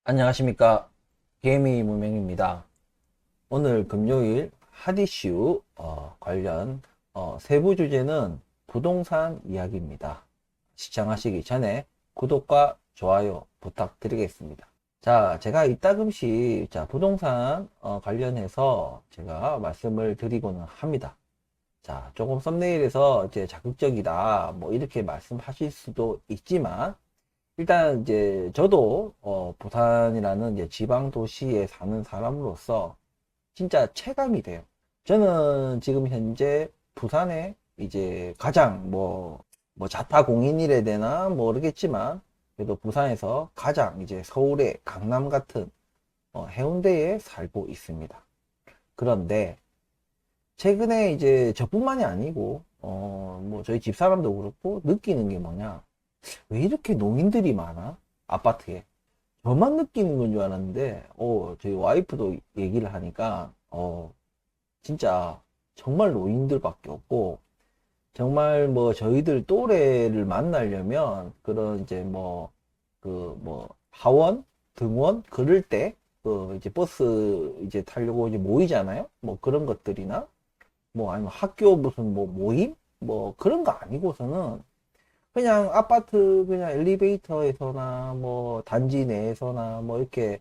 안녕하십니까. 개미 무명입니다. 오늘 금요일 핫이슈 관련 세부 주제는 부동산 이야기입니다. 시청하시기 전에 구독과 좋아요 부탁드리겠습니다. 자, 제가 이따금씩 부동산 관련해서 제가 말씀을 드리고는 합니다. 자, 조금 썸네일에서 이제 자극적이다 뭐 이렇게 말씀하실 수도 있지만, 일단 이제 저도 부산이라는 이제 지방 도시에 사는 사람으로서 진짜 체감이 돼요. 저는 지금 현재 부산에 이제 가장 뭐 자타공인이래 되나 모르겠지만, 그래도 부산에서 가장 이제 서울의 강남 같은 해운대에 살고 있습니다. 그런데 최근에 이제 저뿐만이 아니고 뭐 저희 집사람도 그렇고 느끼는 게 뭐냐, 왜 이렇게 노인들이 많아? 아파트에. 저만 느끼는 건 줄 알았는데, 저희 와이프도 얘기를 하니까, 진짜 정말 노인들밖에 없고, 정말 뭐 저희들 또래를 만나려면, 그런 이제 하원, 등원, 그럴 때, 이제 버스 이제 타려고 이제 모이잖아요? 뭐 그런 것들이나, 뭐 아니면 학교 무슨 뭐 모임? 뭐 그런 거 아니고서는 그냥 아파트 그냥 엘리베이터에서나 뭐 단지 내에서나 뭐 이렇게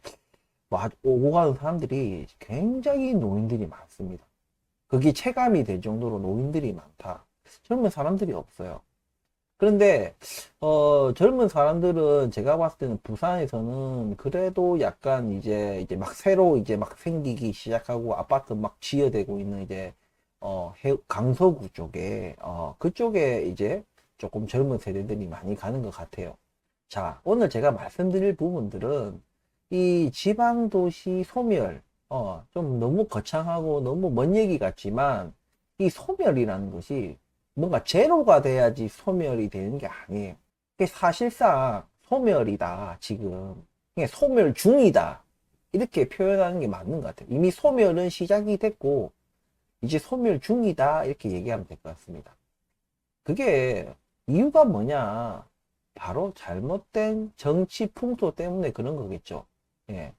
뭐 오고 가는 사람들이 굉장히 노인들이 많습니다. 그게 체감이 될 정도로 노인들이 많다. 젊은 사람들이 없어요. 그런데 젊은 사람들은 제가 봤을 때는 부산에서는 그래도 약간 이제 막 새로 이제 막 생기기 시작하고 아파트 막 지어대고 있는 이제 강서구 쪽에 그쪽에 이제 조금 젊은 세대들이 많이 가는 것 같아요. 자, 오늘 제가 말씀드릴 부분들은 이 지방도시 소멸, 좀 너무 거창하고 너무 먼 얘기 같지만, 이 소멸이라는 것이 뭔가 제로가 돼야지 소멸이 되는 게 아니에요. 이게 사실상 소멸이다, 지금. 그냥 소멸 중이다. 이렇게 표현하는 게 맞는 것 같아요. 이미 소멸은 시작이 됐고, 이제 소멸 중이다. 이렇게 얘기하면 될 것 같습니다. 그게 이유가 뭐냐? 바로 잘못된 정치 풍토 때문에 그런 거겠죠. 예.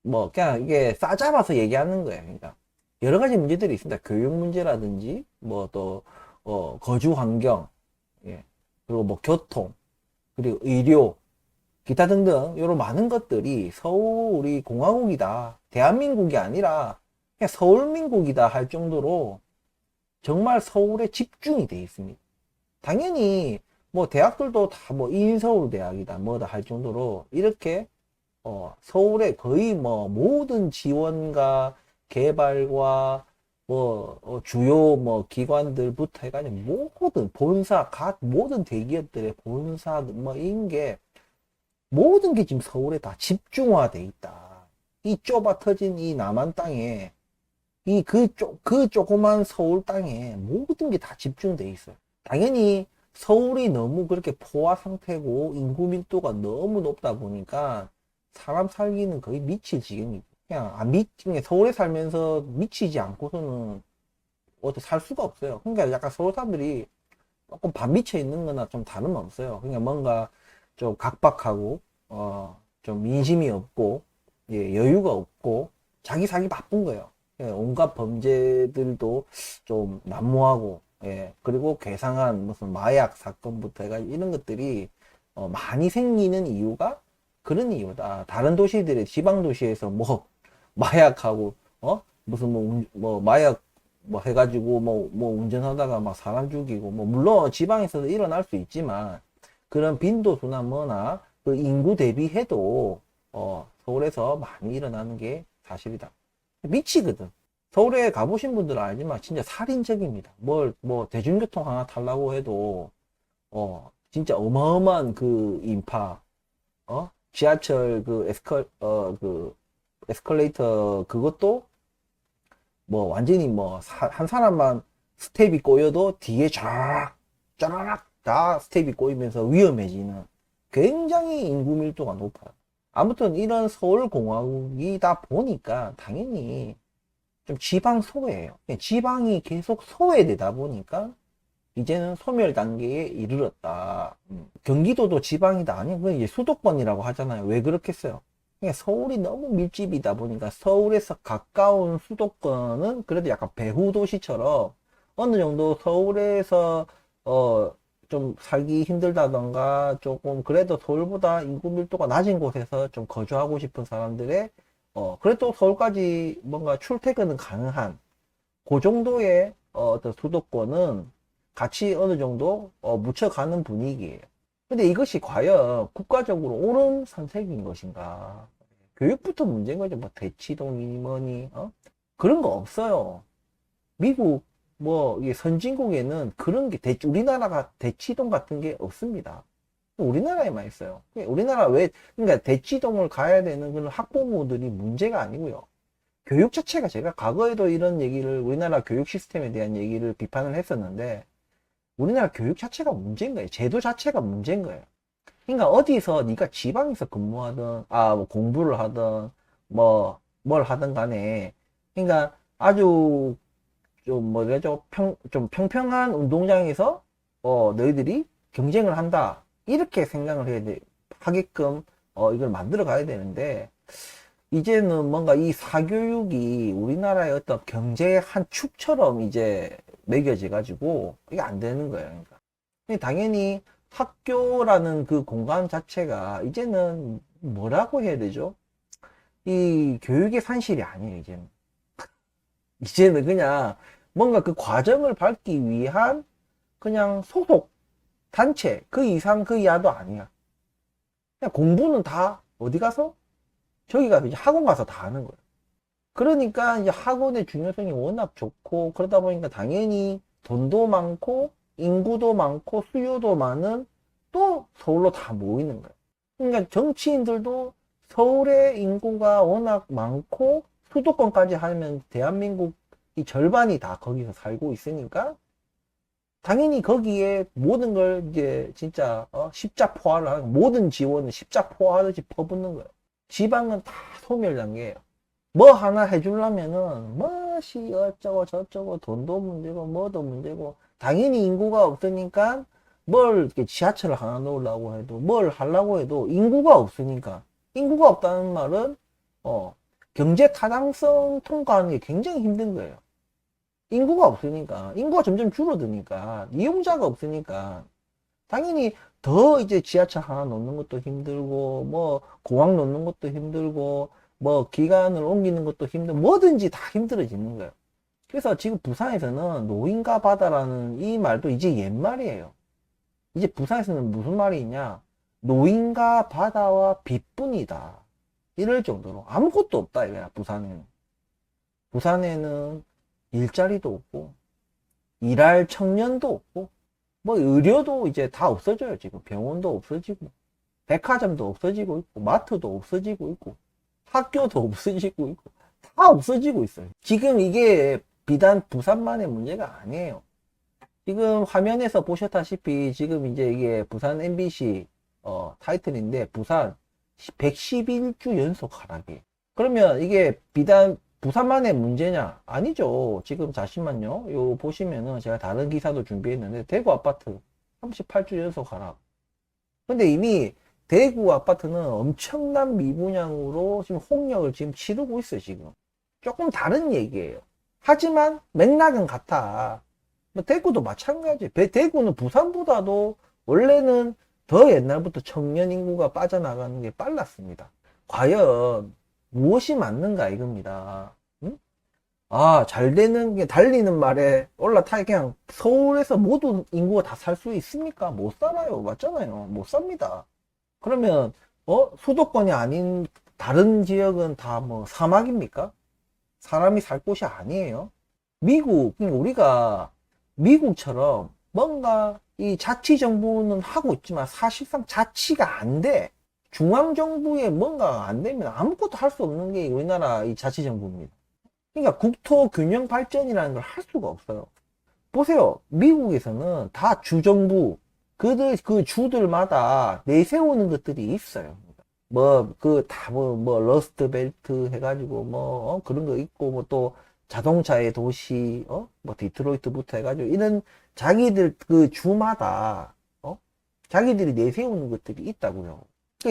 뭐 그냥 이게 싸잡아서 얘기하는 거예요. 그러니까 여러 가지 문제들이 있습니다. 교육 문제라든지 뭐 또 거주 환경, 예. 그리고 뭐 교통, 그리고 의료, 기타 등등 이런 많은 것들이 서울 우리 공화국이다, 대한민국이 아니라 그냥 서울민국이다 할 정도로 정말 서울에 집중이 돼 있습니다. 당연히 뭐 대학들도 다 뭐 인서울 대학이다 뭐다 할 정도로 이렇게 서울의 거의 뭐 모든 지원과 개발과 뭐 주요 뭐 기관들부터 해가지고 모든 본사 각 모든 대기업들의 본사 뭐 이런 게 모든 게 지금 서울에 다 집중화돼 있다. 이 좁아 터진 이 남한 땅에 그 조그만 서울 땅에 모든 게 다 집중돼 있어요. 당연히 서울이 너무 그렇게 포화 상태고 인구 밀도가 너무 높다 보니까 사람 살기는 거의 미칠 지경이고, 그냥 그냥 서울에 살면서 미치지 않고서는 어떻게 살 수가 없어요. 그러니까 약간 서울 사람들이 조금 반미쳐 있는 거나 좀 다름없어요. 그냥 뭔가 좀 각박하고 좀 민심이 없고, 예, 여유가 없고 자기 살기 바쁜 거예요. 예, 온갖 범죄들도 좀 난무하고, 예, 그리고 괴상한 무슨 마약 사건부터 해가지고 이런 것들이 많이 생기는 이유가 그런 이유다. 다른 도시들의 지방 도시에서 뭐 마약하고 무슨 뭐 마약 뭐 해가지고 뭐 운전하다가 막 사람 죽이고, 뭐 물론 지방에서도 일어날 수 있지만 그런 빈도수나 뭐나 그 인구 대비해도 서울에서 많이 일어나는 게 사실이다. 미치거든. 서울에 가보신 분들은 알지만 진짜 살인적입니다. 뭐 대중교통 하나 타려고 해도 진짜 어마어마한 그 인파, 지하철 그 에스컬레이터 그것도 뭐 완전히 뭐 한 사람만 스텝이 꼬여도 뒤에 쫙 짜라락 다 스텝이 꼬이면서 위험해지는 굉장히 인구 밀도가 높아요. 아무튼 이런 서울공화국이다 보니까 당연히 좀 지방 소외예요. 지방이 계속 소외되다 보니까 이제는 소멸 단계에 이르렀다. 경기도도 지방이다. 아니, 그 이제 수도권이라고 하잖아요. 왜 그렇겠어요? 그러니까 서울이 너무 밀집이다 보니까 서울에서 가까운 수도권은 그래도 약간 배후 도시처럼 어느 정도 서울에서 좀 살기 힘들다던가 조금 그래도 서울보다 인구 밀도가 낮은 곳에서 좀 거주하고 싶은 사람들의 그래도 서울까지 뭔가 출퇴근은 가능한 그 정도의 어떤 수도권은 같이 어느 정도 묻혀가는 분위기예요. 근데 이것이 과연 국가적으로 옳은 선택인 것인가? 교육부터 문제인 거죠. 뭐 대치동이니 뭐니 그런 거 없어요. 미국 뭐 이게 선진국에는 그런 게 우리나라가 대치동 같은 게 없습니다. 우리나라에만 있어요. 우리나라 왜 그러니까 대치동을 가야 되는 그런 학부모들이 문제가 아니고요. 교육 자체가 제가 과거에도 이런 얘기를 우리나라 교육 시스템에 대한 얘기를 비판을 했었는데 우리나라 교육 자체가 문제인 거예요. 제도 자체가 문제인 거예요. 그러니까 어디서 네가 지방에서 근무하든 뭐 공부를 하든 뭐 뭘 하든 간에 그러니까 아주 좀 뭐라죠 좀 평평한 운동장에서 너희들이 경쟁을 한다 이렇게 생각을 해야 돼 하게끔 이걸 만들어 가야 되는데 이제는 뭔가 이 사교육이 우리나라의 어떤 경제의 한 축처럼 이제 매겨져 가지고 이게 안 되는 거예요. 그러니까 당연히 학교라는 그 공간 자체가 이제는 뭐라고 해야 되죠? 이 교육의 산실이 아니에요, 이제는. 이제는 그냥 뭔가 그 과정을 밟기 위한 그냥 소속 단체 그 이상 그 이하도 아니야. 그냥 공부는 다 어디 가서? 저기 가서 이제 학원 가서 다 하는 거예요. 그러니까 이제 학원의 중요성이 워낙 좋고 그러다 보니까 당연히 돈도 많고 인구도 많고 수요도 많은 또 서울로 다 모이는 거예요. 그러니까 정치인들도 서울의 인구가 워낙 많고 수도권까지 하면 대한민국 이 절반이 다 거기서 살고 있으니까 당연히 거기에 모든 걸 이제 진짜 십자포화를 하는 모든 지원을 십자포화하듯이 퍼붓는 거예요. 지방은 다 소멸 단계예요. 뭐 하나 해주려면은 뭐시 어쩌고 저쩌고 돈도 문제고 뭐도 문제고 당연히 인구가 없으니까 뭘 이렇게 지하철을 하나 놓으려고 해도 뭘 하려고 해도 인구가 없으니까 인구가 없다는 말은 경제 타당성 통과하는 게 굉장히 힘든 거예요. 인구가 없으니까 인구가 점점 줄어드니까 이용자가 없으니까 당연히 더 이제 지하철 하나 놓는 것도 힘들고 뭐 공항 놓는 것도 힘들고 뭐 기간을 옮기는 것도 힘들고 뭐든지 다 힘들어지는 거예요. 그래서 지금 부산에서는 노인과 바다라는 이 말도 이제 옛말이에요. 이제 부산에서는 무슨 말이 있냐? 노인과 바다와 빛뿐이다. 이럴 정도로 아무것도 없다 이거야 부산에는. 부산에는 일자리도 없고 일할 청년도 없고 뭐 의료도 이제 다 없어져요. 지금 병원도 없어지고 백화점도 없어지고 있고 마트도 없어지고 있고 학교도 없어지고 있고 다 없어지고 있어요. 지금 이게 비단 부산만의 문제가 아니에요. 지금 화면에서 보셨다시피 지금 이제 이게 부산 MBC 타이틀인데 부산 111주 연속 하락이에요. 그러면 이게 비단 부산만의 문제냐? 아니죠. 지금 잠시만요. 요 보시면은 제가 다른 기사도 준비했는데 대구 아파트 38주 연속 하락. 근데 이미 대구 아파트는 엄청난 미분양으로 지금 홍역을 지금 치르고 있어요, 지금. 조금 다른 얘기예요. 하지만 맥락은 같아. 뭐 대구도 마찬가지. 대구는 부산보다도 원래는 더 옛날부터 청년 인구가 빠져나가는 게 빨랐습니다. 과연 무엇이 맞는가 이겁니다. 응? 잘 되는 게 달리는 말에 올라타 그냥 서울에서 모든 인구가 다 살 수 있습니까? 못 살아요. 맞잖아요. 못 삽니다. 그러면 수도권이 아닌 다른 지역은 다 뭐 사막입니까? 사람이 살 곳이 아니에요. 미국, 그러니까 우리가 미국처럼 뭔가 이 자치정부는 하고 있지만 사실상 자치가 안 돼. 중앙정부에 뭔가 안 되면 아무것도 할 수 없는 게 우리나라 이 자치정부입니다. 그러니까 국토 균형 발전이라는 걸 할 수가 없어요. 보세요. 미국에서는 다 주정부, 그 주들마다 내세우는 것들이 있어요. 러스트 벨트 해가지고, 그런 거 있고, 뭐 또 자동차의 도시, 뭐 디트로이트부터 해가지고, 이런 자기들 그 주마다, 자기들이 내세우는 것들이 있다고요.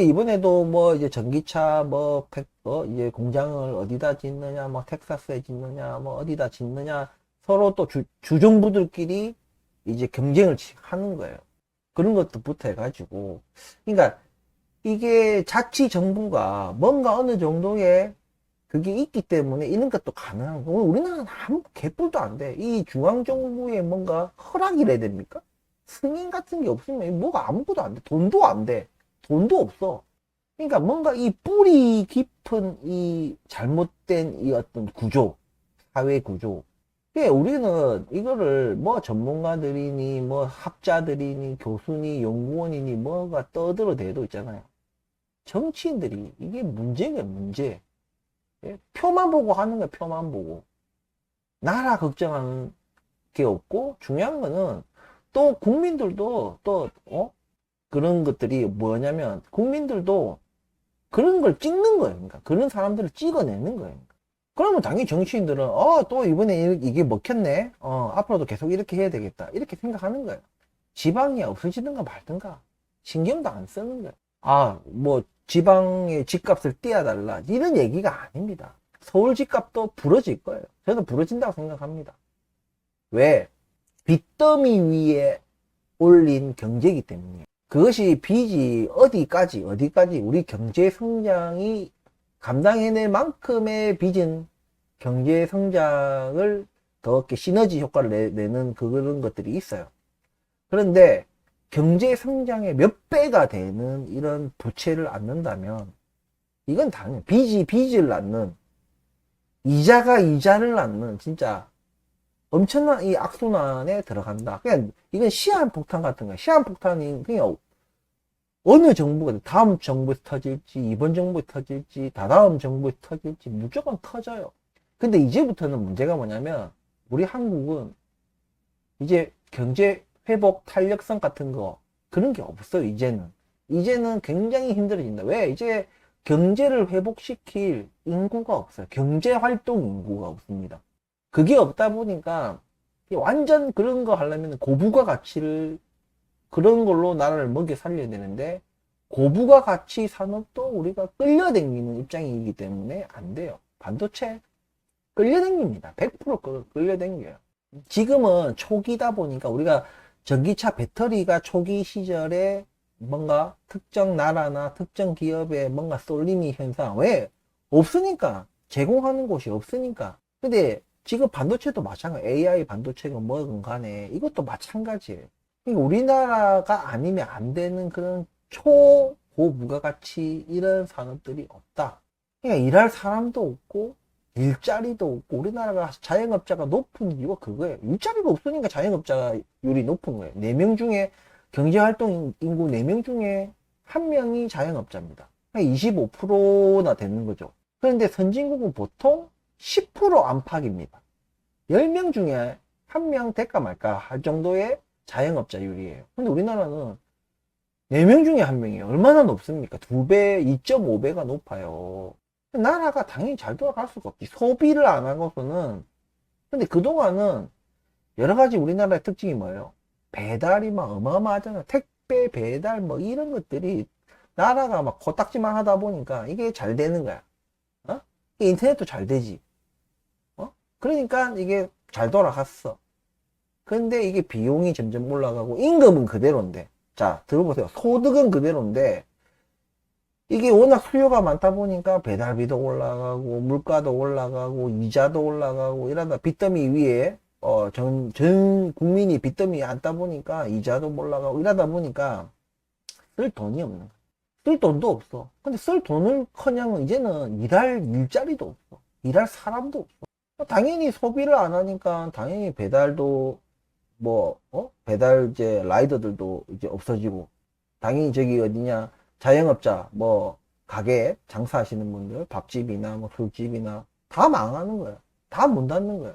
이번에도 뭐 이제 전기차 이제 공장을 어디다 짓느냐, 뭐 텍사스에 짓느냐, 뭐 어디다 짓느냐, 서로 또 주정부들끼리 이제 경쟁을 하는 거예요. 그런 것도부터 해가지고. 그러니까 이게 자치 정부가 뭔가 어느 정도의 그게 있기 때문에 이런 것도 가능한 거고, 우리나라는 아무 개뿔도 안 돼. 이 중앙정부에 뭔가 허락이래야 됩니까? 승인 같은 게 없으면 뭐가 아무것도 안 돼. 돈도 안 돼. 돈도 없어. 그러니까 뭔가 이 뿌리 깊은 이 잘못된 이 어떤 구조, 사회 구조. 예, 우리는 이거를 뭐 전문가들이니 뭐 학자들이니 교수니 연구원이니 뭐가 떠들어대도 있잖아요. 정치인들이 이게 문제가 문제. 예? 표만 보고 하는 거야, 표만 보고. 나라 걱정하는 게 없고, 중요한 거는 또 국민들도 그런 것들이 뭐냐면, 국민들도 그런 걸 찍는 거예요. 그러니까 그런 사람들을 찍어내는 거예요. 그러면 당연히 정치인들은, 또 이번에 이게 먹혔네. 앞으로도 계속 이렇게 해야 되겠다. 이렇게 생각하는 거예요. 지방이 없어지든가 말든가. 신경도 안 쓰는 거예요. 뭐, 지방의 집값을 띄워달라. 이런 얘기가 아닙니다. 서울 집값도 부러질 거예요. 저도 부러진다고 생각합니다. 왜? 빚더미 위에 올린 경제이기 때문에. 그것이 빚이 어디까지 우리 경제 성장이 감당해낼 만큼의 빚은 경제 성장을 더 이렇게 시너지 효과를 내는 그런 것들이 있어요. 그런데 경제 성장의 몇 배가 되는 이런 부채를 안는다면 이건 당연히 빚을 낳는, 이자가 이자를 낳는 진짜 엄청난 이 악순환에 들어간다. 그냥 이건 시한폭탄 같은 거야. 시한폭탄이 그냥 어느 정부가 다음 정부에서 터질지, 이번 정부에서 터질지, 다다음 정부에서 터질지 무조건 터져요. 근데 이제부터는 문제가 뭐냐면 우리 한국은 이제 경제 회복 탄력성 같은 거 그런 게 없어요. 이제는 굉장히 힘들어진다. 왜? 이제 경제를 회복시킬 인구가 없어요. 경제활동 인구가 없습니다. 그게 없다 보니까 완전 그런 거 하려면 고부가 가치를, 그런 걸로 나라를 먹여 살려야 되는데 고부가 가치 산업도 우리가 끌려다니는 입장이기 때문에 안 돼요. 반도체 끌려다닙니다. 100% 끌려다녀요. 지금은 초기다 보니까 우리가 전기차 배터리가 초기 시절에 뭔가 특정 나라나 특정 기업에 뭔가 쏠림이 현상. 왜? 없으니까. 제공하는 곳이 없으니까. 근데 지금 반도체도 마찬가지. AI 반도체가 뭐든 간에 이것도 마찬가지예요. 그러니까 우리나라가 아니면 안 되는 그런 초고부가가치 이런 산업들이 없다. 그러니까 일할 사람도 없고 일자리도 없고, 우리나라가 자영업자가 높은 이유가 그거예요. 일자리가 없으니까 자영업자율이 높은 거예요. 4명 중에 경제활동 인구 4명 중에 1명이 자영업자입니다. 25%나 되는 거죠. 그런데 선진국은 보통 10% 안팎입니다. 10명 중에 1명 될까 말까 할 정도의 자영업자율이에요. 근데 우리나라는 4명 중에 1명이에요. 얼마나 높습니까? 2배, 2.5배가 높아요. 나라가 당연히 잘 돌아갈 수가 없지. 소비를 안 하고서는. 근데 그동안은 여러 가지 우리나라의 특징이 뭐예요? 배달이 막 어마어마하잖아요. 택배, 배달 뭐 이런 것들이 나라가 막 코딱지만 하다 보니까 이게 잘 되는 거야. 인터넷도 잘 되지. 그러니까 이게 잘 돌아갔어. 근데 이게 비용이 점점 올라가고 임금은 그대로인데. 자, 들어보세요. 소득은 그대로인데 이게 워낙 수요가 많다 보니까 배달비도 올라가고 물가도 올라가고 이자도 올라가고 이러다 빚더미 위에 전 국민이 빚더미에 앉다 보니까 이자도 올라가고 이러다 보니까 쓸 돈이 없는 거야. 쓸 돈도 없어. 근데 쓸 돈을 커녕 이제는 일할 일자리도 없어. 일할 사람도 없어. 당연히 소비를 안 하니까 당연히 배달도 배달 이제 라이더들도 이제 없어지고, 당연히 저기 어디냐 자영업자 뭐 가게 장사하시는 분들 밥집이나 뭐 술집이나 다 망하는 거야. 다 문 닫는 거야.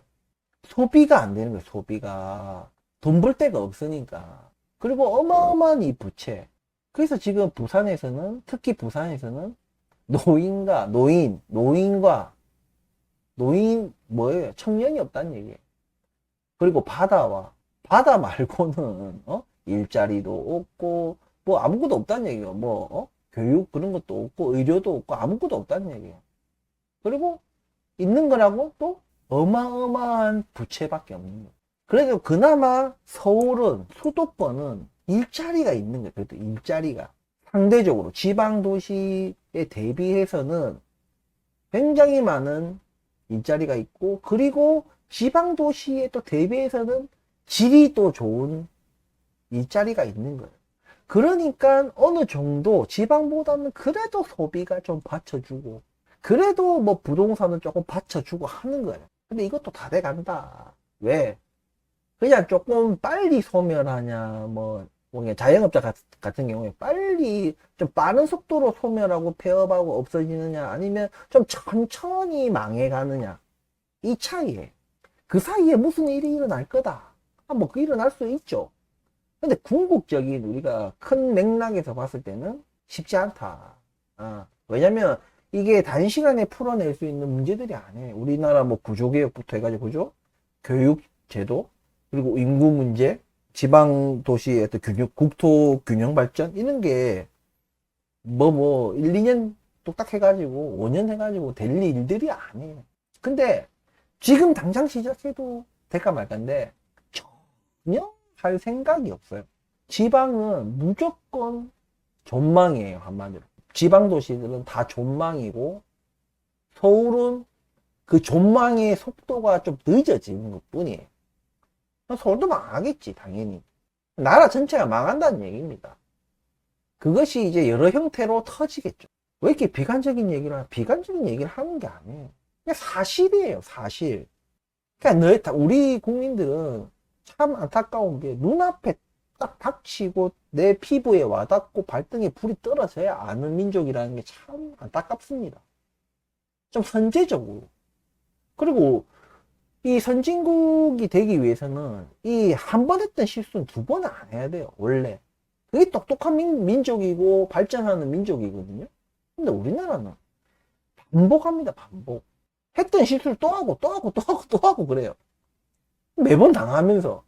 소비가 안 되는 거야. 소비가 돈 벌 데가 없으니까. 그리고 어마어마한 이 부채. 그래서 지금 부산에서는, 특히 부산에서는 노인 뭐예요? 청년이 없다는 얘기예요. 그리고 바다 말고는 일자리도 없고 뭐 아무것도 없다는 얘기예요. 교육 그런 것도 없고 의료도 없고 아무것도 없다는 얘기예요. 그리고 있는 거라고 또 어마어마한 부채밖에 없는 거예요. 그래도 그나마 서울은 수도권은 일자리가 있는 거예요. 그래도 일자리가 상대적으로 지방 도시에 대비해서는 굉장히 많은 일자리가 있고, 그리고 지방 도시에 또 대비해서는 질이 또 좋은 일자리가 있는 거예요. 그러니까 어느 정도 지방보다는 그래도 소비가 좀 받쳐주고, 그래도 뭐 부동산은 조금 받쳐주고 하는 거예요. 근데 이것도 다 돼간다. 왜? 그냥 조금 빨리 소멸하냐, 뭐 그냥 자영업자 같은 경우에 빨리 좀 빠른 속도로 소멸하고 폐업하고 없어지느냐, 아니면 좀 천천히 망해가느냐, 이 차이에 그 사이에 무슨 일이 일어날 거다. 뭐 그 일어날 수 있죠. 근데 궁극적인 우리가 큰 맥락에서 봤을 때는 쉽지 않다. 왜냐면 이게 단시간에 풀어낼 수 있는 문제들이 아니에요. 우리나라 뭐 구조개혁부터 해가지고, 그죠? 교육 제도, 그리고 인구 문제, 지방 도시의 어떤 국토 균형 발전, 이런 게 1, 2년 뚝딱 해가지고 5년 해가지고 될 일들이 아니에요. 근데 지금 당장 시작해도 될까 말까인데 전혀 할 생각이 없어요. 지방은 무조건 존망이에요. 한마디로 지방 도시들은 다 존망이고, 서울은 그 존망의 속도가 좀 늦어지는 것 뿐이에요. 서울도 망하겠지, 당연히. 나라 전체가 망한다는 얘기입니다. 그것이 이제 여러 형태로 터지겠죠. 왜 이렇게 비관적인 얘기를 하냐? 비관적인 얘기를 하는 게 아니에요. 그냥 사실이에요, 사실. 그러니까 우리 국민들은 참 안타까운 게, 눈앞에 딱 닥치고 내 피부에 와닿고 발등에 불이 떨어져야 아는 민족이라는 게 참 안타깝습니다. 좀 선제적으로. 그리고 이 선진국이 되기 위해서는 이 한 번 했던 실수는 두 번은 안 해야 돼요, 원래. 그게 똑똑한 민족이고 발전하는 민족이거든요. 근데 우리나라는 반복합니다, 반복. 했던 실수를 또 하고 또 하고 또 하고 또 하고 그래요. 매번 당하면서.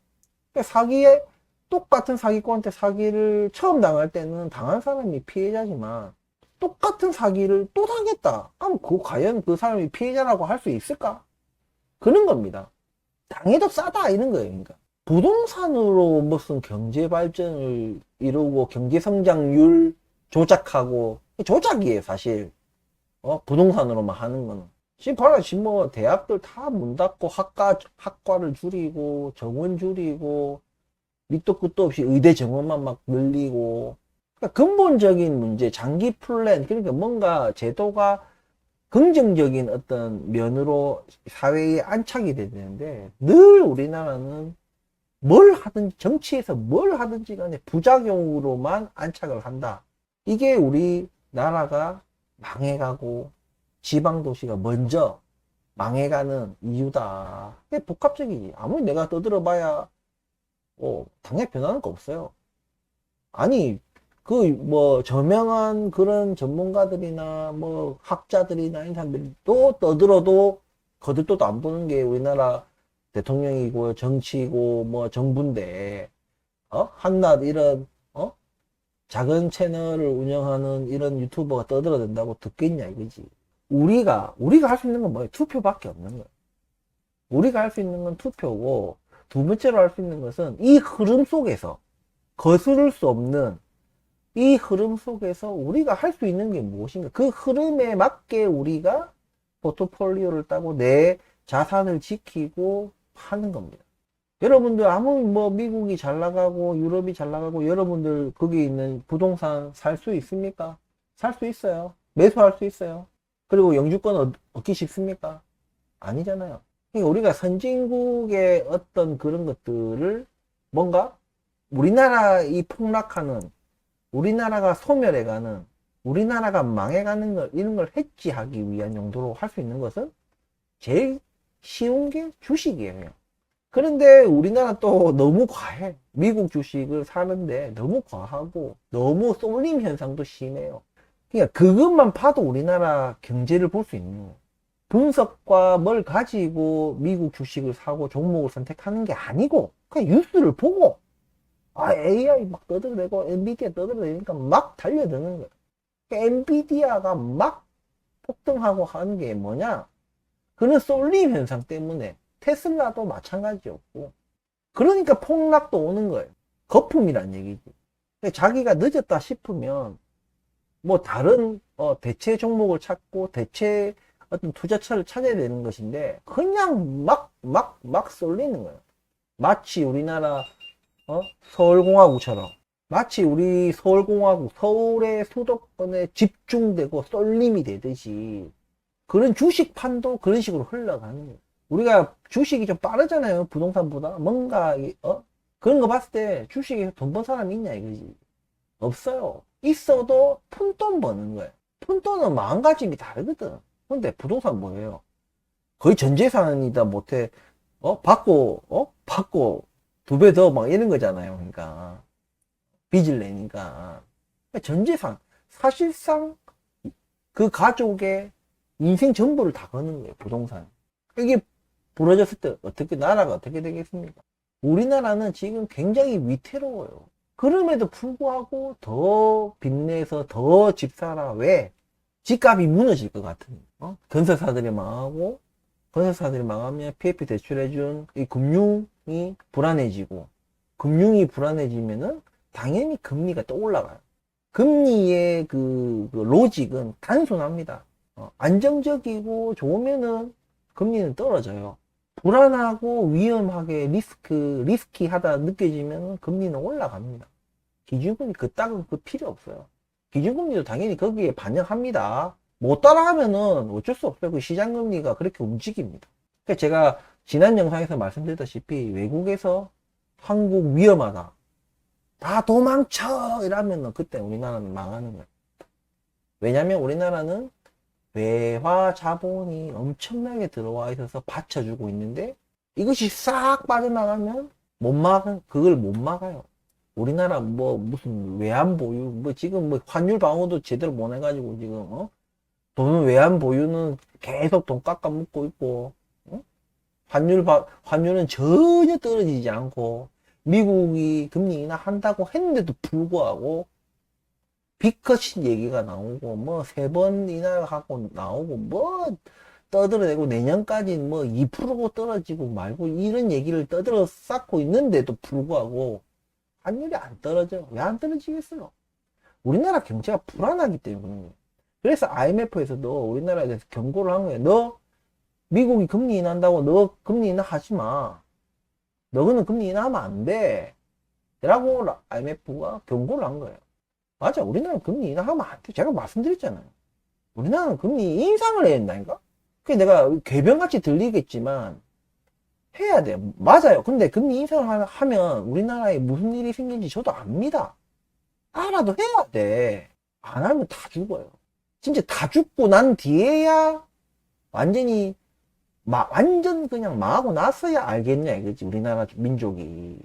사기에, 똑같은 사기꾼한테 사기를 처음 당할 때는 당한 사람이 피해자지만, 똑같은 사기를 또 당했다. 그럼 과연 그 사람이 피해자라고 할 수 있을까? 그런 겁니다. 당해도 싸다, 이런 거예요. 그러니까 부동산으로 무슨 경제 발전을 이루고 경제 성장률 조작하고, 조작이에요, 사실. 부동산으로만 하는 거는. 지금 봐라, 지금 뭐 대학들 다 문 닫고 학과를 줄이고 정원 줄이고 밑도 끝도 없이 의대 정원만 막 늘리고. 그러니까 근본적인 문제, 장기 플랜, 그러니까 뭔가 제도가 긍정적인 어떤 면으로 사회에 안착이 돼야 되는데, 늘 우리나라는 뭘 하든지, 정치에서 뭘 하든지 간에 부작용으로만 안착을 한다. 이게 우리나라가 망해가고 지방도시가 먼저 망해가는 이유다. 이게 복합적이지. 아무리 내가 떠들어봐야 당연히 변하는 거 없어요. 아니, 저명한 그런 전문가들이나 뭐 학자들이나 이런 사람들이 또 떠들어도 거들떠도 안 보는 게 우리나라 대통령이고 정치고 뭐 정부인데, 한낱 이런 작은 채널을 운영하는 이런 유튜버가 떠들어댄다고 듣겠냐 이거지. 우리가 할 수 있는 건 뭐예요? 투표밖에 없는 거예요. 우리가 할 수 있는 건 투표고, 두 번째로 할 수 있는 것은 이 흐름 속에서, 거스를 수 없는 이 흐름 속에서 우리가 할 수 있는 게 무엇인가? 그 흐름에 맞게 우리가 포트폴리오를 따고 내 자산을 지키고 하는 겁니다. 여러분들 아무리 뭐 미국이 잘 나가고 유럽이 잘 나가고 여러분들 거기 있는 부동산 살 수 있습니까? 살 수 있어요. 매수할 수 있어요. 그리고 영주권 얻기 쉽습니까? 아니잖아요. 그러니까 우리가 선진국의 어떤 그런 것들을 뭔가 우리나라 이 폭락하는, 우리나라가 소멸해가는, 우리나라가 망해가는 걸, 이런 걸 해지하기 위한 용도로 할 수 있는 것은 제일 쉬운 게 주식이에요. 그런데 우리나라 또 너무 과해. 미국 주식을 사는데 너무 과하고 너무 쏠림 현상도 심해요. 그러니까 그것만 봐도 우리나라 경제를 볼 수 있는 거예요. 분석과 뭘 가지고 미국 주식을 사고 종목을 선택하는 게 아니고, 그냥 뉴스를 보고, AI 막 떠들어대고 엔비디아 떠들어대니까 막 달려드는 거예요. 엔비디아가 막 폭등하고 하는 게 뭐냐? 그런 쏠림 현상 때문에 테슬라도 마찬가지였고, 그러니까 폭락도 오는 거예요. 거품이란 얘기지. 자기가 늦었다 싶으면 뭐 다른 대체 종목을 찾고 대체 어떤 투자처를 찾아야 되는 것인데 그냥 막 쏠리는 거예요. 마치 우리나라 서울공화국처럼, 마치 우리 서울공화국 서울의 수도권에 집중되고 쏠림이 되듯이 그런 주식판도 그런 식으로 흘러가는 거예요. 우리가 주식이 좀 빠르잖아요, 부동산보다. 뭔가 그런 거 봤을 때 주식에서 돈 번 사람이 있냐 이거지. 없어요. 있어도 푼돈 버는 거예요. 푼돈은 마음가짐이 다르거든. 근데 부동산 뭐예요? 거의 전 재산이다 못해 받고 2배 더 막 이런 거잖아요. 그러니까 빚을 내니까 전 재산, 사실상 그 가족의 인생 전부를 다 거는 거예요, 부동산. 이게 부러졌을 때 어떻게, 나라가 어떻게 되겠습니까? 우리나라는 지금 굉장히 위태로워요. 그럼에도 불구하고 더 빚내서 더 집 사라. 왜? 집값이 무너질 것 같은, 건설사들이 망하고, 건설사들이 망하면 PF 대출해준 이 금융이 불안해지고, 금융이 불안해지면은 당연히 금리가 또 올라가요. 금리의 그 로직은 단순합니다. 안정적이고 좋으면은 금리는 떨어져요. 불안하고 위험하게 리스키하다 느껴지면 금리는 올라갑니다. 기준금리 그따금 그 필요 없어요. 기준금리도 당연히 거기에 반영합니다. 못 따라가면은 어쩔 수 없어요. 그 시장금리가 그렇게 움직입니다. 그러니까 제가 지난 영상에서 말씀드렸다시피 외국에서 한국 위험하다, 다 도망쳐 이러면은 그때 우리나라는 망하는 거예요. 왜냐면 우리나라는 외화 자본이 엄청나게 들어와 있어서 받쳐주고 있는데 이것이 싹 빠져나가면 그걸 못 막아요. 우리나라 뭐 무슨 외환 보유, 뭐 지금 뭐 환율 방어도 제대로 못 해가지고 지금 돈 외환 보유는 계속 돈 깎아 먹고 있고, 환율은 전혀 떨어지지 않고, 미국이 금리 인하한다고 했는데도 불구하고 빚컷인 얘기가 나오고, 뭐 3번 인하하고 나오고, 뭐 떠들어대고 내년까지 뭐 2% 떨어지고 말고 이런 얘기를 떠들어 쌓고 있는데도 불구하고 환율이 안 떨어져. 왜 안 떨어지겠어요? 우리나라 경제가 불안하기 때문에. 그래서 IMF에서도 우리나라에 대해서 경고를 한 거예요. 너 미국이 금리 인하한다고 너 금리 인하 하지 마. 너는 금리 인하하면 안 돼. 라고 IMF가 경고를 한 거예요. 맞아. 우리나라는 금리 인하하면 안 돼. 제가 말씀드렸잖아요. 우리나라는 금리 인상을 해야 된다니까? 그게 내가 궤변같이 들리겠지만 해야 돼. 맞아요. 근데 금리 인상을 하면 우리나라에 무슨 일이 생길지 저도 압니다. 알아도 해야 돼. 안 하면 다 죽어요. 진짜 다 죽고 난 뒤에야 완전히 완전 그냥 망하고 났어야 알겠냐 이거지. 우리나라 민족이.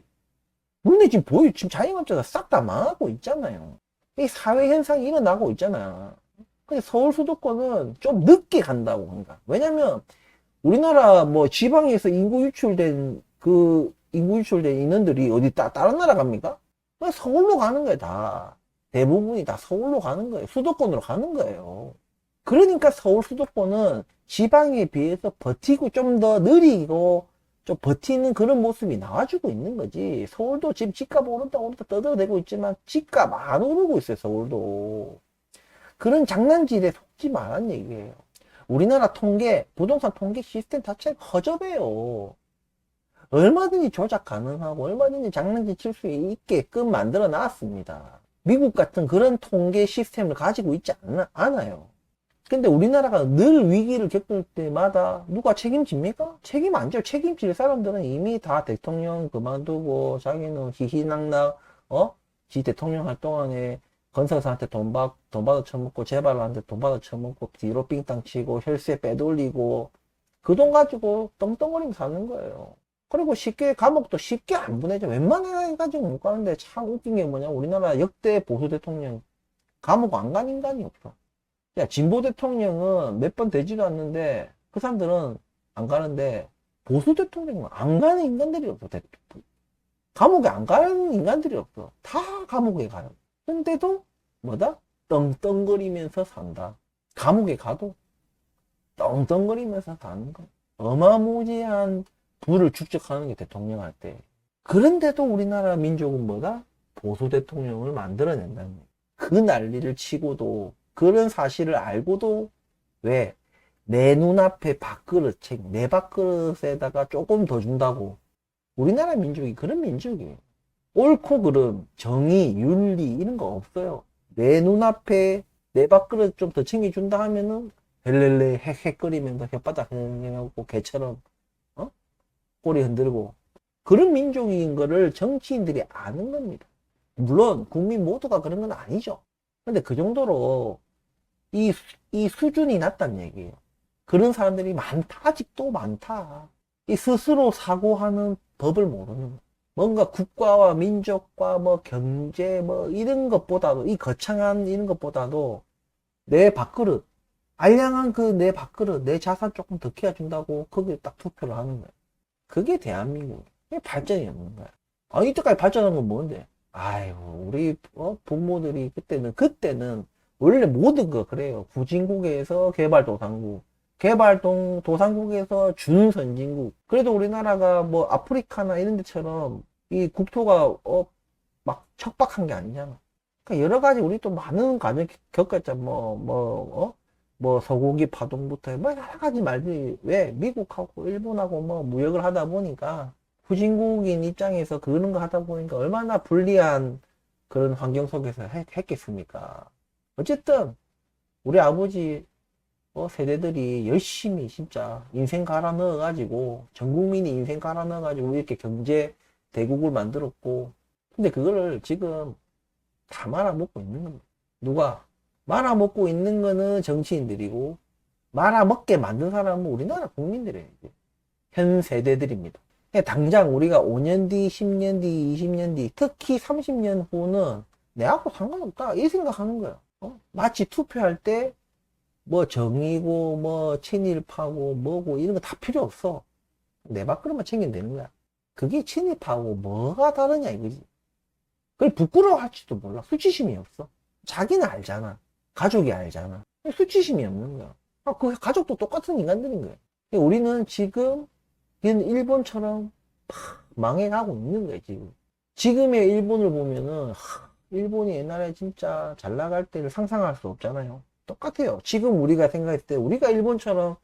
눈에 지금 보여. 지금 자영업자가 싹 다 망하고 있잖아요. 이 사회 현상이 일어나고 있잖아. 근데 서울 수도권은 좀 늦게 간다고 한다. 왜냐면 우리나라 뭐 지방에서 인구 유출된 인원들이 어디 다른 나라 갑니까? 그냥 서울로 가는 거예요, 다. 대부분이 다 서울로 가는 거예요. 수도권으로 가는 거예요. 그러니까 서울 수도권은 지방에 비해서 버티고 좀 더 느리고 좀 버티는 그런 모습이 나와주고 있는 거지. 서울도 지금 집값 오른다 떠들어대고 있지만 집값 안 오르고 있어요, 서울도. 그런 장난질에 속지 말란 얘기예요. 우리나라 부동산 통계 시스템 자체가 허접해요. 얼마든지 조작 가능하고 얼마든지 장난질 칠 수 있게끔 만들어 놨습니다. 미국 같은 그런 통계 시스템을 가지고 있지 않아요. 근데 우리나라가 늘 위기를 겪을 때마다 누가 책임집니까? 책임 안 져요. 책임질 사람들은 이미 다 대통령 그만두고 자기는 희희낙낙 지 대통령 할 동안에 건설사한테 돈 받아 처먹고 재벌한테 돈 받아 처먹고 뒤로 삥땅 치고 혈세 빼돌리고 그 돈 가지고 떵떵거리며 사는 거예요. 그리고 감옥도 쉽게 안 보내죠. 웬만해가지고 못 가는데 참 웃긴 게 뭐냐, 우리나라 역대 보수 대통령 감옥 안 간 인간이 없어. 야, 진보 대통령은 몇 번 되지도 않는데 그 사람들은 안 가는데 보수 대통령은 안 가는 인간들이 없어. 감옥에 안 가는 인간들이 없어. 다 감옥에 가요. 근데도 뭐다? 떵떵거리면서 산다. 감옥에 가도 떵떵거리면서 사는 거. 어마무지한 부를 축적하는 게 대통령 할 때. 그런데도 우리나라 민족은 뭐다? 보수 대통령을 만들어낸다는 거예요. 그 난리를 치고도, 그런 사실을 알고도, 왜? 내 눈앞에 밥그릇, 내 밥그릇에다가 조금 더 준다고. 우리나라 민족이 그런 민족이에요. 옳고 그름, 정의, 윤리, 이런 거 없어요. 내 눈앞에 내 밥그릇 좀 더 챙겨준다 하면은, 헬렐레 헥헥거리면서 혓바닥 해갖고 개처럼, 어? 꼬리 흔들고. 그런 민족인 거를 정치인들이 아는 겁니다. 물론 국민 모두가 그런 건 아니죠. 근데 그 정도로 이 수준이 낮다는 얘기예요. 그런 사람들이 많다. 아직도 많다. 이 스스로 사고하는 법을 모르는 거. 뭔가 국가와 민족과 뭐 경제 뭐 이런 것보다도, 이 거창한 이런 것보다도 내 밥그릇, 알량한 그 내 밥그릇, 내 자산 조금 더 키워준다고 거기에 딱 투표를 하는 거예요. 그게 대한민국. 이게 발전이 없는 거야. 아, 이때까지 발전한 건 뭔데? 아이고, 우리 부모들이 그때는 원래 모든 거 그래요. 후진국에서 개발도상국, 개발도상국에서 준선진국. 그래도 우리나라가 뭐 아프리카나 이런 데처럼 이 국토가 막 척박한 게 아니잖아. 그러니까 여러 가지 우리 또 많은 과정 겪었잖아. 뭐 소고기 파동부터 뭐 여러 가지 말들이, 왜 미국하고 일본하고 뭐 무역을 하다 보니까 후진국인 입장에서 그런 거 하다 보니까 얼마나 불리한 그런 환경 속에서 했겠습니까? 어쨌든 우리 아버지 세대들이 열심히 진짜 인생 갈아 넣어가지고, 전 국민이 인생 갈아 넣어가지고 이렇게 경제 대국을 만들었고, 근데 그거를 지금 다 말아먹고 있는 겁니다. 누가? 말아먹고 있는 거는 정치인들이고, 말아먹게 만든 사람은 우리나라 국민들이에요. 현 세대들입니다. 당장 우리가 5년 뒤, 10년 뒤, 20년 뒤, 특히 30년 후는 내하고 상관없다, 이 생각하는 거야. 마치 투표할 때 뭐 정의고 뭐 친일파고 뭐고 이런 거 다 필요 없어. 내 밥그릇만 챙기면 되는 거야. 그게 친일파고 뭐가 다르냐 이거지. 그걸 부끄러워할지도 몰라. 수치심이 없어. 자기는 알잖아. 가족이 알잖아. 수치심이 없는 거야. 그 가족도 똑같은 인간들인 거야. 우리는 지금 일본처럼 망해가고 있는 거야, 지금. 지금의 일본을 보면은, 일본이 옛날에 진짜 잘 나갈 때를 상상할 수 없잖아요. 똑같아요. 지금 우리가 생각했을 때, 우리가 일본처럼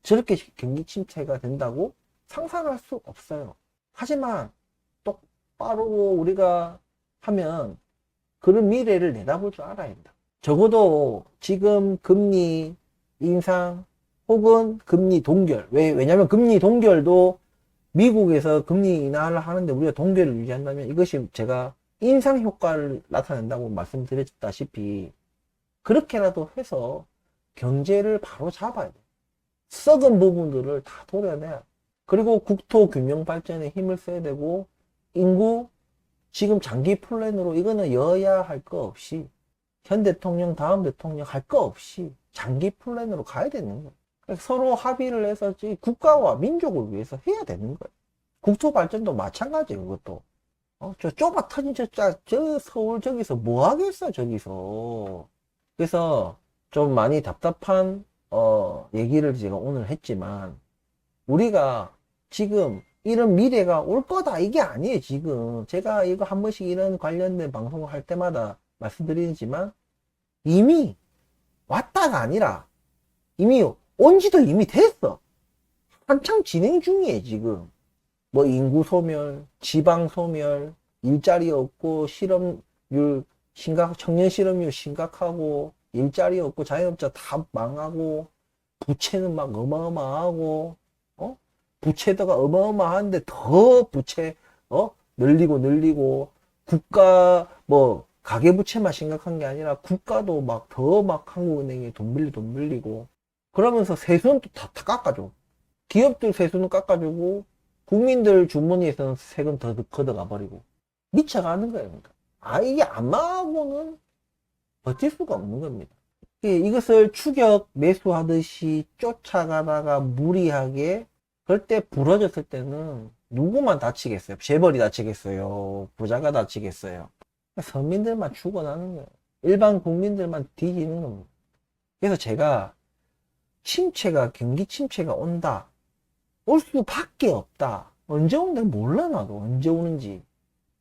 저렇게 경기 침체가 된다고 상상할 수 없어요. 하지만, 똑바로 우리가 하면, 그런 미래를 내다볼 줄 알아야 된다. 적어도 지금 금리 인상, 혹은 금리 동결. 왜냐면 금리 동결도 미국에서 금리 인하를 하는데 우리가 동결을 유지한다면 이것이 제가 인상 효과를 나타낸다고 말씀드렸다시피 그렇게라도 해서 경제를 바로 잡아야 돼. 썩은 부분들을 다 도려내야 돼. 그리고 국토 균형 발전에 힘을 써야 되고, 인구 지금 장기 플랜으로 이거는 여야 할 거 없이, 현 대통령 다음 대통령 할 거 없이 장기 플랜으로 가야 되는 거야. 서로 합의를 해서 국가와 민족을 위해서 해야 되는 거예요. 국토 발전도 마찬가지예요, 그것도. 저 좁아 터진 저 서울 저기서 뭐 하겠어, 저기서. 그래서 좀 많이 답답한, 얘기를 제가 오늘 했지만, 우리가 지금 이런 미래가 올 거다, 이게 아니에요, 지금. 제가 이거 한 번씩 이런 관련된 방송을 할 때마다 말씀드리지만, 이미 왔다가 아니라, 이미 온 지도 이미 됐어. 한창 진행 중이에요, 지금. 뭐 인구 소멸, 지방 소멸, 일자리 없고 실업률 청년 실업률 심각하고, 일자리 없고 자영업자 다 망하고, 부채는 막 어마어마하고, 부채도가 어마어마한데 더 부채 늘리고, 국가 뭐 가계부채만 심각한 게 아니라 국가도 막 더 막 한국은행에 돈 빌리고 그러면서 세수는 또 다 깎아줘. 기업들 세수는 깎아주고 국민들 주머니에서는 세금 더 걷어가 버리고 미쳐가는 거예요. 그러니까. 이게 안 망하고는 버틸 수가 없는 겁니다. 이것을 추격 매수하듯이 쫓아가다가 무리하게, 그럴 때 부러졌을 때는 누구만 다치겠어요? 재벌이 다치겠어요? 부자가 다치겠어요? 서민들만 죽어나는 거예요. 일반 국민들만 뒤지는 겁니다. 그래서 제가 경기 침체가 온다. 올 수밖에 없다. 언제 오는지 몰라, 나도. 언제 오는지.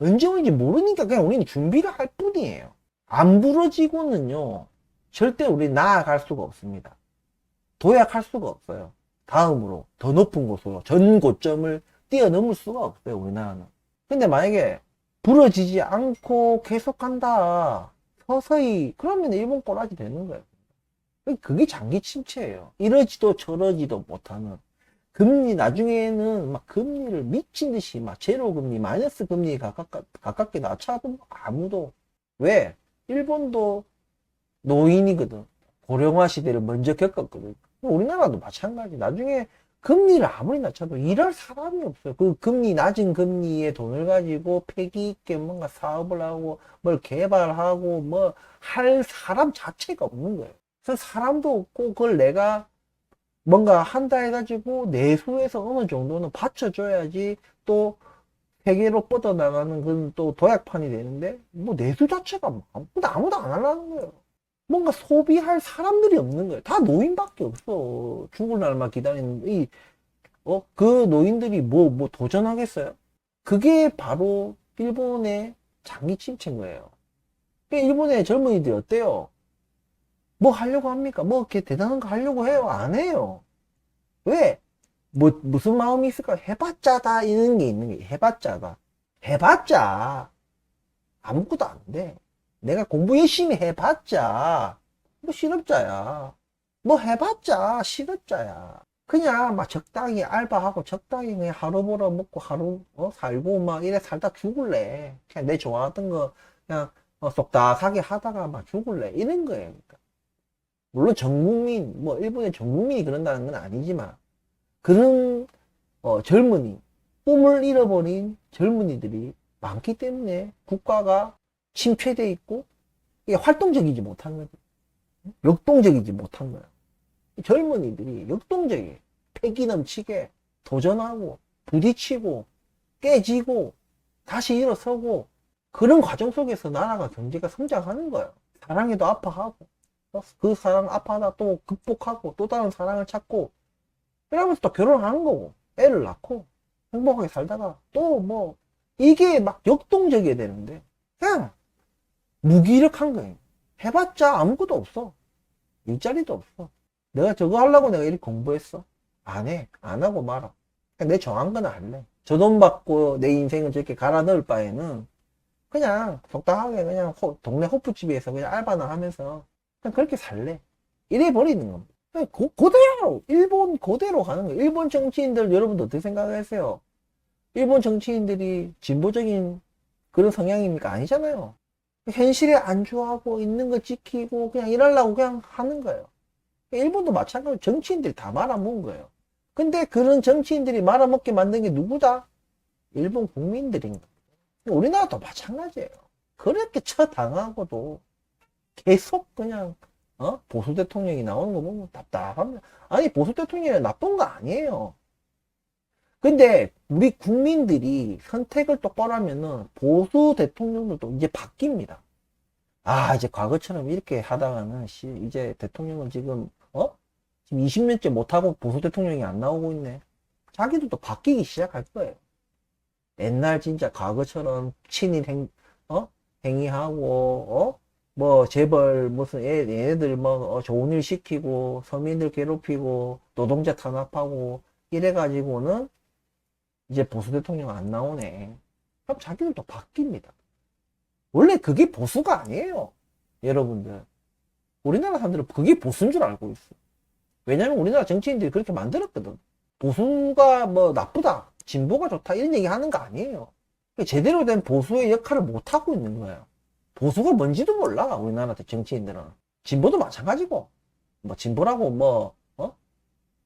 언제 오는지 모르니까 그냥 우리는 준비를 할 뿐이에요. 안 부러지고는요, 절대 우리 나아갈 수가 없습니다. 도약할 수가 없어요. 다음으로, 더 높은 곳으로, 전 고점을 뛰어넘을 수가 없어요, 우리나라는. 근데 만약에 부러지지 않고 계속 간다. 서서히, 그러면 일본 꼬라지 되는 거예요. 그게 장기 침체예요. 이러지도 저러지도 못하는. 금리, 나중에는 막 금리를 미친 듯이 막 제로 금리, 마이너스 금리 가깝게 낮춰도 아무도. 왜? 일본도 노인이거든. 고령화 시대를 먼저 겪었거든. 우리나라도 마찬가지. 나중에 금리를 아무리 낮춰도 일할 사람이 없어요. 그 금리, 낮은 금리에 돈을 가지고 패기 있게 뭔가 사업을 하고, 뭘 개발하고, 뭐, 할 사람 자체가 없는 거예요. 그래서 사람도 없고, 그걸 내가 뭔가 한다 해가지고, 내수에서 어느 정도는 받쳐줘야지, 또, 세계로 뻗어나가는 그런 또 도약판이 되는데, 뭐, 내수 자체가 아무도 안 하려는 거예요. 뭔가 소비할 사람들이 없는 거예요. 다 노인밖에 없어. 죽을 날만 기다리는, 그 노인들이 뭐 도전하겠어요? 그게 바로 일본의 장기 침체인 거예요. 일본의 젊은이들이 어때요? 뭐 하려고 합니까? 뭐 이렇게 대단한 거 하려고 해요? 안 해요. 왜? 무슨 마음이 있을까? 해봤자다, 이런 게 있는 게 해봤자다. 해봤자 아무것도 안 돼. 내가 공부 열심히 해봤자 뭐 실업자야. 뭐 해봤자 실업자야. 그냥 막 적당히 알바하고 적당히 그냥 하루 벌어 먹고 하루 살고 막 이래 살다 죽을래. 그냥 내 좋아하던 거 그냥 쏙닥하게 하다가 막 죽을래. 이런 거예요. 그러니까. 물론 전 국민, 뭐 일본의 전 국민이 그런다는 건 아니지만 그런 젊은이, 꿈을 잃어버린 젊은이들이 많기 때문에 국가가 침체돼 있고 이게 활동적이지 못한 거지. 역동적이지 못한 거야. 젊은이들이 역동적이에요. 패기 넘치게 도전하고 부딪히고 깨지고 다시 일어서고 그런 과정 속에서 나라가 경제가 성장하는 거예요. 사랑에도 아파하고 그 사랑 아파하다 또 극복하고 또 다른 사랑을 찾고 이러면서 또 결혼하는 거고 애를 낳고 행복하게 살다가 또 뭐 이게 막 역동적이어야 되는데 그냥 무기력한 거예요. 해봤자 아무것도 없어. 일자리도 없어. 내가 저거 하려고 내가 이렇게 공부했어? 안 해. 안 하고 말아. 그냥 내 정한 거는 할래. 저 돈 받고 내 인생을 저렇게 갈아 넣을 바에는 그냥 적당하게 그냥 동네 호프집에서 그냥 알바나 하면서 그냥 그렇게 살래. 이래 버리는 겁니다. 그대로 일본 그대로 가는 거예요. 일본 정치인들 여러분들 어떻게 생각하세요? 일본 정치인들이 진보적인 그런 성향입니까? 아니잖아요. 현실에 안주하고 있는 거 지키고 그냥 일하려고 그냥 하는 거예요. 일본도 마찬가지로 정치인들이 다 말아먹은 거예요. 근데 그런 정치인들이 말아먹게 만든 게 누구다? 일본 국민들인 거예요. 우리나라도 마찬가지예요. 그렇게 처당하고도 계속 그냥 보수 대통령이 나오는 거 보면 답답합니다. 아니 보수 대통령이 나쁜 거 아니에요. 근데 우리 국민들이 선택을 똑바로 하면은 보수 대통령들도 이제 바뀝니다. 아 이제 과거처럼 이렇게 하다가는 이제 대통령은 지금 20년째 못하고 보수 대통령이 안 나오고 있네. 자기들도 바뀌기 시작할 거예요. 옛날 진짜 과거처럼 친일 행위하고 뭐 재벌 무슨 얘네들 뭐 좋은 일 시키고 서민들 괴롭히고 노동자 탄압하고 이래가지고는 이제 보수 대통령 안 나오네. 그럼 자기들도 바뀝니다. 원래 그게 보수가 아니에요. 여러분들. 우리나라 사람들은 그게 보수인 줄 알고 있어. 왜냐면 우리나라 정치인들이 그렇게 만들었거든. 보수가 뭐 나쁘다, 진보가 좋다 이런 얘기 하는 거 아니에요. 제대로 된 보수의 역할을 못 하고 있는 거예요. 보수가 뭔지도 몰라 우리나라 정치인들은. 진보도 마찬가지고 뭐 진보라고 뭐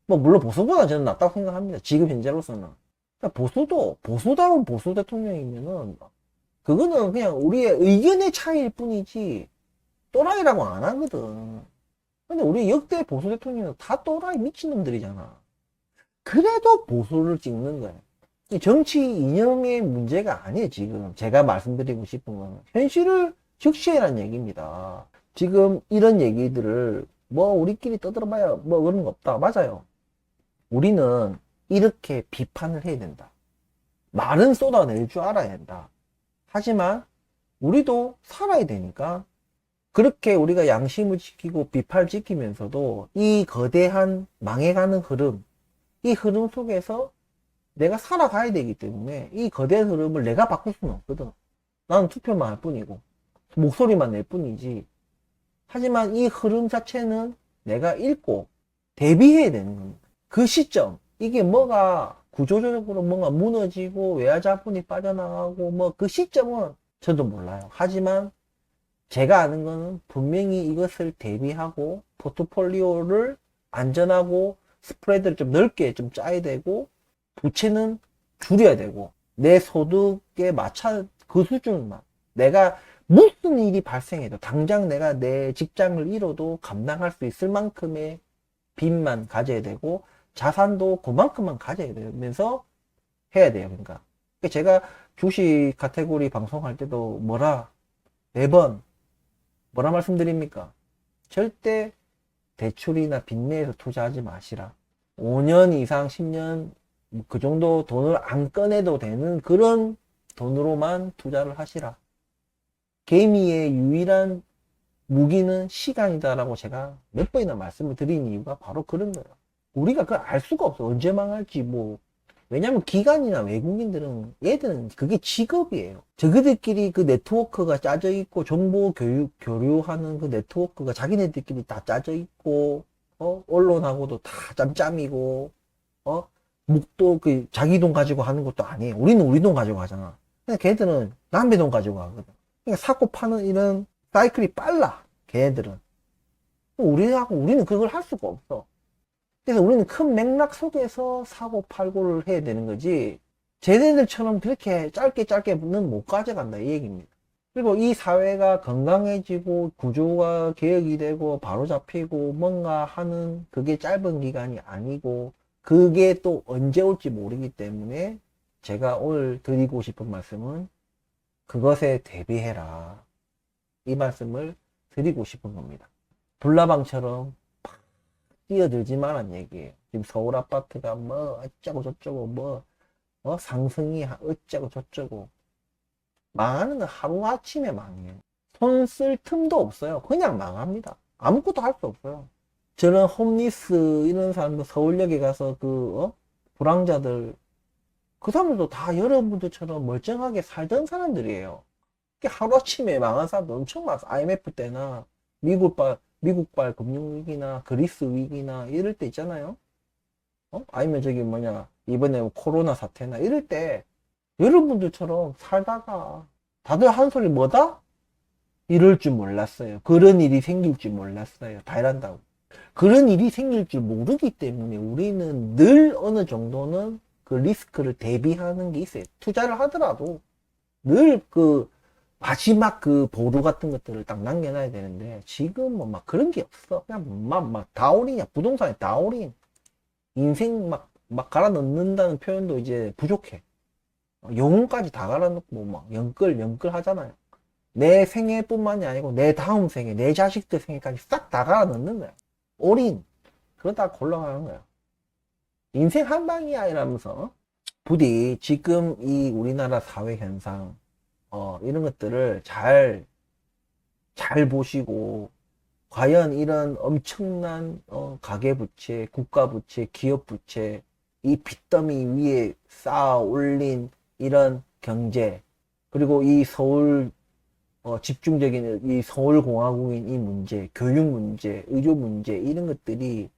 물론 보수보다 저는 낫다고 생각합니다. 지금 현재로서는. 그러니까 보수다운 보수 대통령이면은 그거는 그냥 우리의 의견의 차이일 뿐이지 또라이라고 안 하거든. 근데 우리 역대 보수 대통령은 다 또라이 미친놈들이잖아. 그래도 보수를 찍는 거예요. 정치 이념의 문제가 아니에요, 지금. 제가 말씀드리고 싶은 건. 현실을 적시해라는 얘기입니다. 지금 이런 얘기들을 뭐 우리끼리 떠들어봐야 뭐 그런 거 없다. 맞아요. 우리는 이렇게 비판을 해야 된다. 말은 쏟아낼 줄 알아야 된다. 하지만 우리도 살아야 되니까 그렇게 우리가 양심을 지키고 비판을 지키면서도 이 거대한 망해가는 흐름, 이 흐름 속에서 내가 살아가야 되기 때문에 이 거대한 흐름을 내가 바꿀 수는 없거든. 나는 투표만 할 뿐이고 목소리만 낼 뿐이지. 하지만 이 흐름 자체는 내가 읽고 대비해야 되는 겁니다. 그 시점, 이게 뭐가 구조적으로 뭔가 무너지고 외화자본이 빠져나가고 뭐 그 시점은 저도 몰라요. 하지만 제가 아는 거는 분명히 이것을 대비하고 포트폴리오를 안전하고 스프레드를 좀 넓게 좀 짜야 되고 부채는 줄여야 되고 내 소득에 맞춰 그 수준만 내가 무슨 일이 발생해도 당장 내가 내 직장을 잃어도 감당할 수 있을 만큼의 빚만 가져야 되고 자산도 그만큼만 가져야 되면서 해야 돼요. 그러니까 제가 주식 카테고리 방송할 때도 매번 뭐라 말씀드립니까? 절대 대출이나 빚내에서 투자하지 마시라. 5년 이상 10년 그 정도 돈을 안 꺼내도 되는 그런 돈으로만 투자를 하시라. 개미의 유일한 무기는 시간이다라고 제가 몇 번이나 말씀을 드린 이유가 바로 그런 거예요. 우리가 그걸 알 수가 없어. 언제 망할지 뭐. 왜냐면 기관이나 외국인들은 얘들은 그게 직업이에요. 저그들끼리 그 네트워크가 짜져 있고 정보 교류하는 그 네트워크가 자기네들끼리 다 짜져 있고 언론하고도 다 짬짬이고 묵도 그 자기 돈 가지고 하는 것도 아니에요. 우리는 우리 돈 가지고 하잖아. 근데 걔들은 남의 돈 가지고 하거든. 그러니까 사고 파는 이런 사이클이 빨라. 걔네들은. 우리는 그걸 할 수가 없어. 그래서 우리는 큰 맥락 속에서 사고 팔고를 해야 되는 거지 쟤네들처럼 그렇게 짧게는 못 가져간다 이 얘기입니다. 그리고 이 사회가 건강해지고 구조가 개혁이 되고 바로 잡히고 뭔가 하는 그게 짧은 기간이 아니고 그게 또 언제 올지 모르기 때문에 제가 오늘 드리고 싶은 말씀은 그것에 대비해라 이 말씀을 드리고 싶은 겁니다. 불나방처럼 뛰어들지 말란 얘기예요. 지금 서울 아파트가 뭐 어쩌고 저쩌고 뭐 상승이 어쩌고 저쩌고 망하는 건 하루아침에 망해요. 손 쓸 틈도 없어요. 그냥 망합니다. 아무것도 할 수 없어요. 저는 홈리스 이런 사람들 서울역에 가서 불황자들 그 사람들도 다 여러분들처럼 멀쩡하게 살던 사람들이에요. 하루아침에 망한 사람도 엄청 많아. IMF 때나 미국발 금융위기나 그리스 위기나 이럴 때 있잖아요. 아니면 이번에 코로나 사태나 이럴 때 여러분들처럼 살다가 다들 한 소리 뭐다? 이럴 줄 몰랐어요. 그런 일이 생길 줄 몰랐어요. 다 이란다고. 그런 일이 생길 줄 모르기 때문에 우리는 늘 어느 정도는 그 리스크를 대비하는 게 있어요. 투자를 하더라도 늘 마지막 그 보루 같은 것들을 딱 남겨놔야 되는데 지금은 막 그런 게 없어. 그냥 막 다올인이야. 부동산에 다올인. 인생 막 갈아 넣는다는 표현도 이제 부족해. 영혼까지 다 갈아 넣고 막 영끌 하잖아요. 내 생애뿐만이 아니고 내 다음 생애, 내 자식들 생애까지 싹 다 갈아 넣는 거야. 올인. 그러다 곤란하는 거야. 인생 한 방이야 이러면서 부디 지금 이 우리나라 사회 현상 이런 것들을 잘 보시고, 과연 이런 엄청난, 가계부채, 국가부채, 기업부채, 이 빚더미 위에 쌓아 올린 이런 경제, 그리고 이 집중적인 이 서울공화국인 이 문제, 교육 문제, 의료 문제, 이런 것들이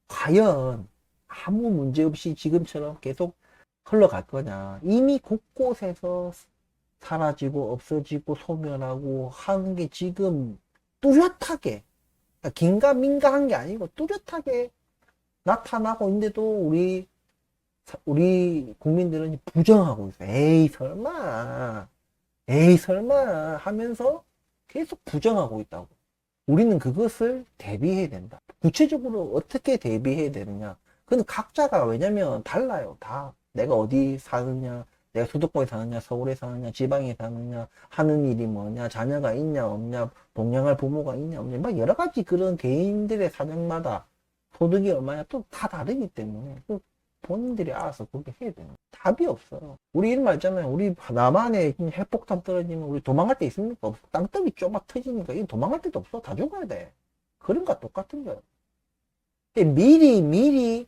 과연 아무 문제 없이 지금처럼 계속 흘러갈 거냐. 이미 곳곳에서 사라지고 없어지고 소멸하고 하는 게 지금 뚜렷하게 긴가민가한 게 아니고 뚜렷하게 나타나고 있는데도 우리 국민들은 부정하고 있어요. 에이 설마 하면서 계속 부정하고 있다고. 우리는 그것을 대비해야 된다. 구체적으로 어떻게 대비해야 되느냐. 그건 각자가 왜냐면 달라요. 다 내가 어디 사느냐, 내가 수도권에 사느냐, 서울에 사느냐, 지방에 사느냐, 하는 일이 뭐냐, 자녀가 있냐, 없냐, 동양할 부모가 있냐, 없냐, 막 여러 가지 그런 개인들의 사정마다 소득이 얼마냐 또 다 다르기 때문에 그 본인들이 알아서 그렇게 해야 되는 거예요. 답이 없어요. 우리 이런 말 있잖아요. 우리 남한에 핵폭탄 떨어지면 우리 도망갈 데 있습니까? 없어. 땅덩이 쪼막 터지니까 이거 도망갈 데도 없어. 다 죽어야 돼. 그런 거 똑같은 거예요. 미리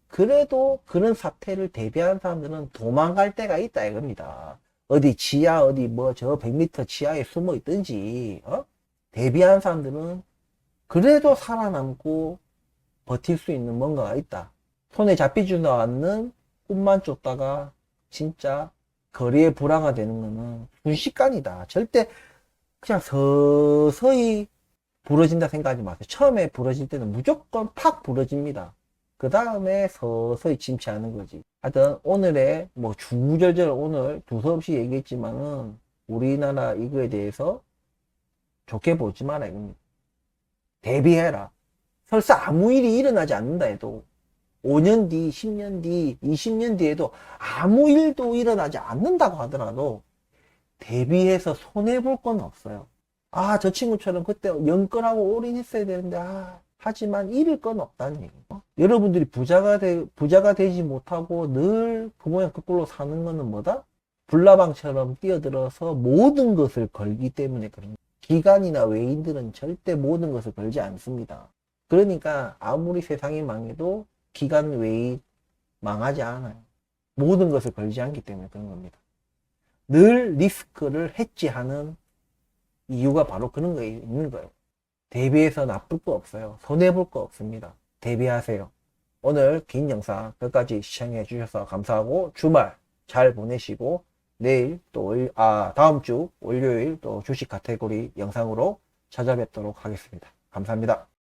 그래도 그런 사태를 대비한 사람들은 도망갈 데가 있다 이겁니다. 어디 지하 어디 뭐 저 100m 지하에 숨어 있든지 대비한 사람들은 그래도 살아남고 버틸 수 있는 뭔가가 있다. 손에 잡히지도 않는 꿈만 쫓다가 진짜 거리에 불화가 되는 거는 순식간이다. 절대 그냥 서서히 부러진다 생각하지 마세요. 처음에 부러질 때는 무조건 팍 부러집니다. 그 다음에 서서히 침체하는 거지. 하여튼 오늘의 뭐 주구절절 오늘 두서없이 얘기했지만은 우리나라 이거에 대해서 좋게 보지 마라 이겁니다. 대비해라. 설사 아무 일이 일어나지 않는다 해도 5년 뒤, 10년 뒤, 20년 뒤에도 아무 일도 일어나지 않는다고 하더라도 대비해서 손해볼 건 없어요. 아, 저 친구처럼 그때 연끌하고 올인했어야 되는데, 하지만 잃을 건 없다는 얘기예요. 여러분들이 부자가 되지 못하고 늘 그 모양 그 꼴로 사는 거는 뭐다? 불나방처럼 뛰어들어서 모든 것을 걸기 때문에 그런 거예요. 기관이나 외인들은 절대 모든 것을 걸지 않습니다. 그러니까 아무리 세상이 망해도 기관 외인 망하지 않아요. 모든 것을 걸지 않기 때문에 그런 겁니다. 늘 리스크를 해지하는 이유가 바로 그런 거에 있는 거예요. 대비해서 나쁠 거 없어요. 손해볼 거 없습니다. 대비하세요. 오늘 긴 영상 끝까지 시청해 주셔서 감사하고 주말 잘 보내시고 내일 또 다음 주 월요일 또 주식 카테고리 영상으로 찾아뵙도록 하겠습니다. 감사합니다.